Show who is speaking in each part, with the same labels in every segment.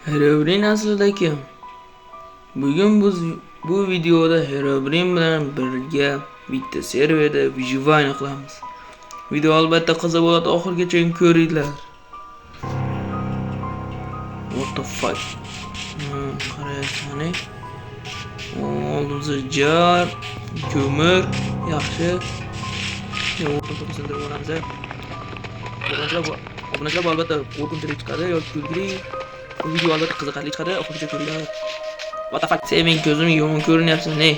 Speaker 1: Herobrine aslida kim? Bugun biz bu videoda Herobrine bilan birga bitta serverda Vyjivaniya qilamiz. Video albatta qiziq bo'ladi, oxirigacha ko'ringlar. What the fuck? Qarayapsizmi? Oldimizda jar, ko'mir, yaxshi. Yo'qotib sindirib olamiz. Obunachilar albatta qo'rqinchli chiqadi yoki kulgili. Bu video albatta qiziqarli chiqadi, oxirigacha ko'ringlar. What the fuck? Senin gözüm yomon ko'rinyapsan, ne?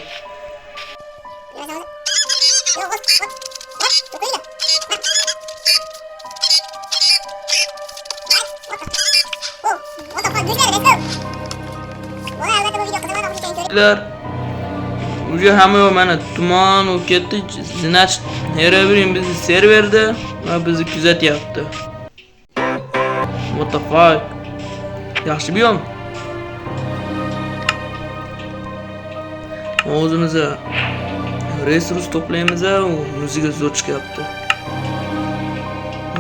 Speaker 1: Уже hamma mana tuman u ketdi. Значит, Herobrine bizni serverda va bizni kuzatyapti. What the fuck? Yaxshi biyom. O'zimizga resurs to'playmiz va o'ziga zo'r chiqyapti.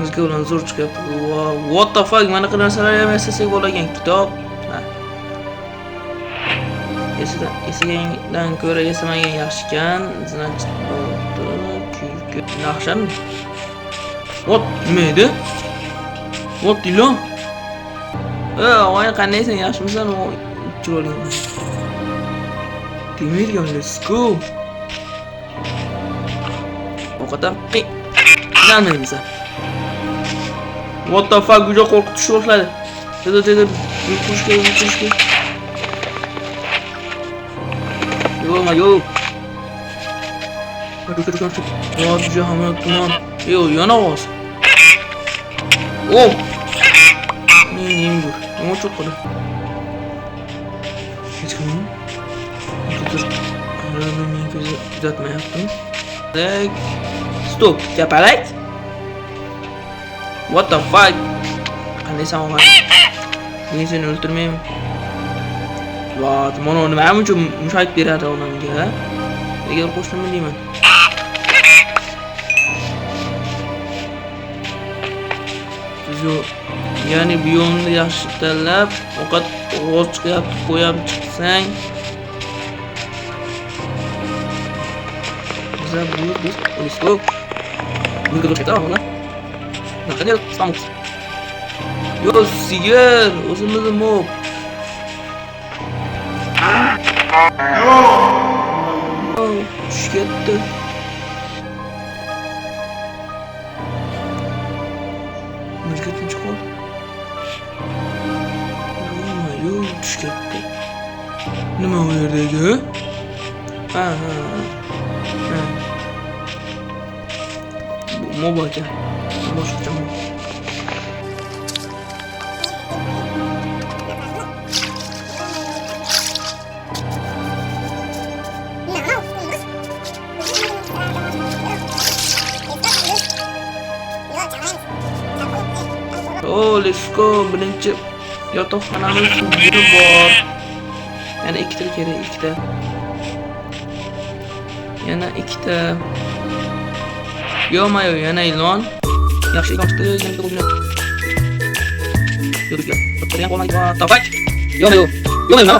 Speaker 1: O'ziga bilan zo'r chiqyapti. What the fuck? Mana qanaqa narsalar ham eslasak bo'lgan kitob. Esigandan ko'ra esamagan yaxshikan. Значит, yaxshimi? What nima edi? What ilon? Voy qandaysan? Yaxshimisan? Chiroyli. Demirgan, let's go. O'qatam. Nima What the fuck? Juda qo'rqitish boshladi. Teda yurishga. Yo. Aduh, juda hamma tuman. Yo, yonag'oz. Oh. Nima cho'q qildi? Hech kim. Men kuzatmayaptim. Stop, kapalak. What the fuck? Qanday samoman? Men seni o'ldirmayman. Vot, mana nima uchun mushayib beradi onamga? Agar qo'shimni deyman. Ya'ni biyomni yaxshi tanlab, ovqat g'oz chiqyapti, qo'yib chiqsang let's go. Nunca lo checkaba, ¿no? No, genial, vamos. Yo, siguen, usamos el mob. Oh, shit. Nima ketdi chiqib? Yo, tushkatdi. Nima u yerdagi? Ha. Mob aka. Boshqa mob. Oh, let's go. Birinchi yotoqxonamiz biri bor. Yana ikkita kerak, ikkita. Yana ikkita. Yo-mayo, yana ilon. Yaxshi ilon chiqdi, yana qo'ydim. Yurga. O'tirgan qolmaydi. Tafak. Yo-mayo. Yo-mayo.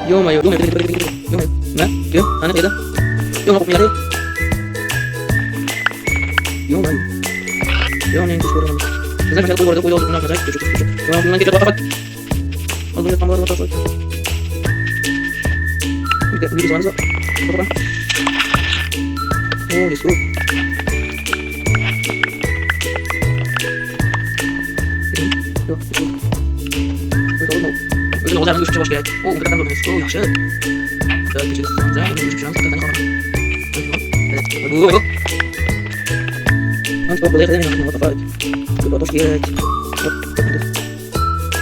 Speaker 1: Yo-mayo. Nima? Yo, ana qayda? Yo-mayo qo'yadi. Yo-mayo. Yo-mayo ko'rdim. Bizlar qanday qo'yib qo'ydik, bundan qanday ko'chib. Yo, bundan ketib tafak. Oldinga ham bor tafak. Bitta video var. Oh, let's go. Özün olacağını üstüne boş gerek. O umutlardan dolayı. O yaxşı. Daha geçeceğiz. Sonra bir şans tuttan kalma. Evet. Bu. Hans bak buraya kadar ne yaptın? Bu da boş gerek.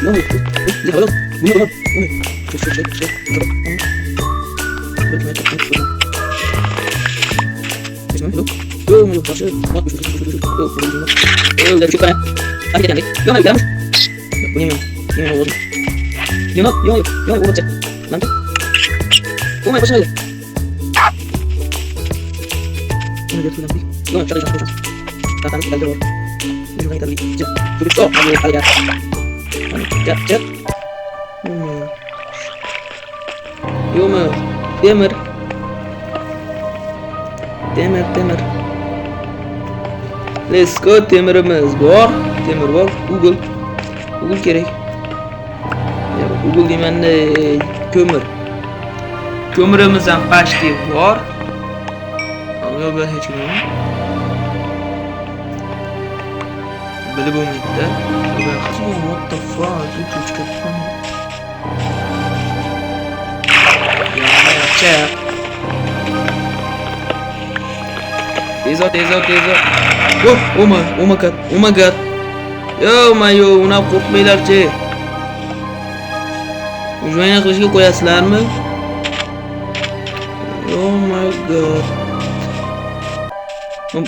Speaker 1: Ne oldu? Ne havalı? Bu ne? Çek. Bakın Yok. Yok. Başı. Bak Yok. Öyle çok fena. Hadi gidelim. Yok gelmiş. Bu ne? Ne oldu? Yok olacak. Lan. Olmaya başladı. Bunu götürelim. Yok, şöyle. Zaten geldi o. şuradan gidelim. Çocuk stop. Hadi ya. Çat. Yok mu? Demir. Let's go, demirimiz var. Demir var. Google gerek. Ya Google diyeyim de kömür. Kömürümüzden başlayıp var. Alıyor böyle hiç bilmiyorum. Böyle bu müddet. What the fuck? You just get fun. Ya Teyze. Oh my god. Yo, una korkmaylarchi. Ujvayna qilishga qo'yasizlarmi? Oh my god. Oh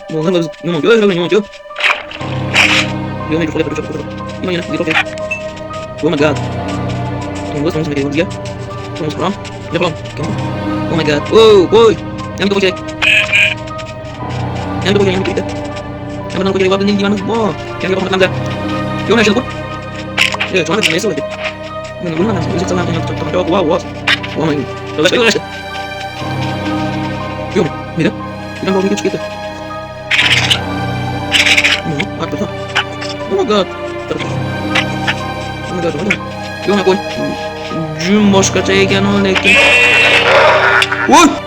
Speaker 1: my god. Oh my god. Oh boy. Yang itu bocah. Yang itu. Yang benar bocah di mana semua? Yang itu makan dah. Yo nak sebut. Ya, cuma nak mesej aja. Benar bisa sama dengan teman-teman. Wow. Oh my god. Terus. Yo, mira. Kita mau bikin kita. Apa tu? Oh my god. Yo nak pun. Jum boshqacha ekan lekin. Voy!